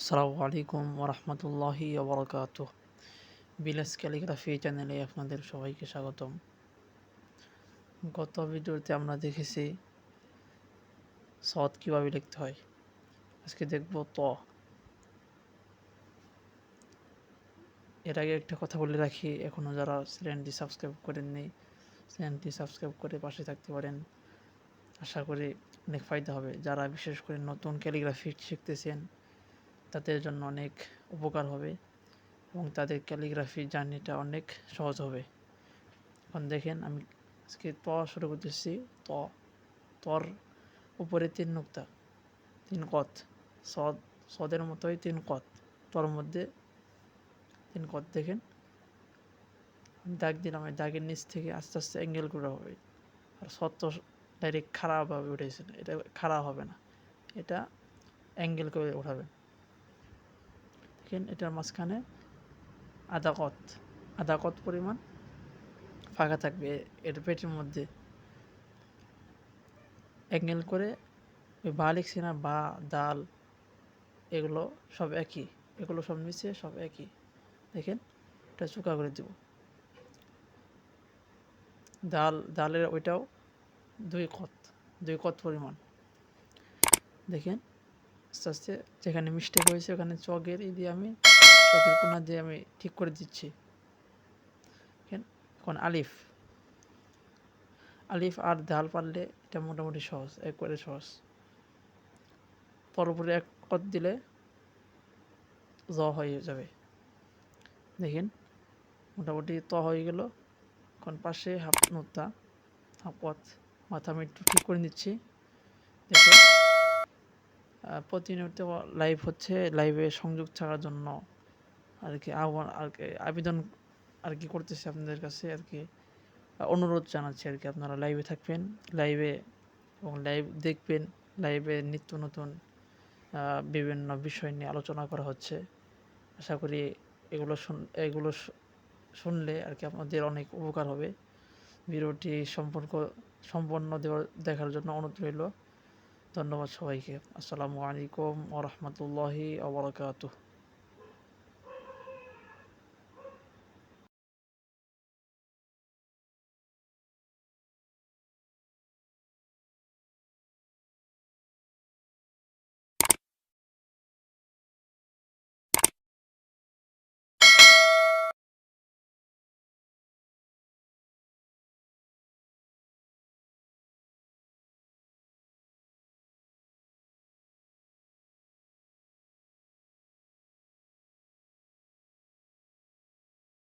আসসালামু আলাইকুম ওরহমতুল্লাহি ওবরাকাতুহ। বিলাস ক্যালিগ্রাফি চ্যানেলে আপনাদের সবাইকে স্বাগতম। গত ভিডিওতে আমরা দেখেছি সদ কীভাবে লিখতে হয়। আজকে দেখব ত। এর আগে একটা কথা বলে রাখি, এখনও যারা চ্যানেলটি সাবস্ক্রাইব করেননি চ্যানেলটি সাবস্ক্রাইব করে পাশে থাকতে পারেন। আশা করি অনেক ফায়দা হবে। যারা বিশেষ করে নতুন ক্যালিগ্রাফি শিখতেছেন তাদের জন্য অনেক উপকার হবে এবং তাদের ক্যালিগ্রাফি জার্নিটা অনেক সহজ হবে। এখন দেখেন, আমি আজকে ত শুরু করতেছি। ত, তর উপরে তিন নুক্তা, তিন কত। সদ, সদের মতোই তিন কত, তর মধ্যে তিন কত। দেখেন আমি দাগ দিলাম, এই দাগের নিচ থেকে আস্তে আস্তে অ্যাঙ্গেল করে হবে। আর সদ তো ডাইরেক্ট খারাপভাবে উঠেছে না, এটা খারাপ হবে না, এটা অ্যাঙ্গেল করে উঠাবে। দেখেন এটার মাঝখানে আধা কত পরিমাণ ফাঁকা থাকবে এর পেটের মধ্যে। অ্যাঙ্গেল করে ওই বা লিখছি না, বা, দাল, এগুলো সব একই, এগুলো সব নিচে সব একই। দেখেন এটা চুকা করে দেব। দালের ওইটাও দুই কত পরিমাণ। দেখেন আস্তে আস্তে যেখানে মিস্টেক হয়েছে ওখানে চকের দিয়ে আমি চকের কোনা দিয়ে আমি ঠিক করে দিচ্ছি। দেখেন এখন আলিফ আর দাল পারলে এটা মোটামুটি সহজ, একবারে সহজ। পরপরে এক কত দিলে জ হয়ে যাবে। দেখেন মোটামুটি ত হয়ে গেল। এখন পাশে হাফ নুক্তা, হাফ কত, মাথা আমি একটু ঠিক করে নিচ্ছি। দেখেন প্রতিনিয়ত লাইভ হচ্ছে, লাইভে সংযোগ থাকার জন্য আর কি আহ্বান আবেদন আর কি করতেছি আপনাদের কাছে, আর কি অনুরোধ জানাচ্ছি আর কি আপনারা লাইভে থাকবেন, লাইভে এবং লাইভ দেখবেন। লাইভে নিত্য নতুন বিভিন্ন বিষয় নিয়ে আলোচনা করা হচ্ছে। আশা করি এগুলো শুনলে আর কি আপনাদের অনেক উপকার হবে। ভিডিওটি সম্পূর্ণ দেখার জন্য অনুরোধ রইল। ধন্যবাদ সবাইকে। আসসালামু আলাইকুম ওয়া রাহমাতুল্লাহি ওয়া বারাকাতুহু।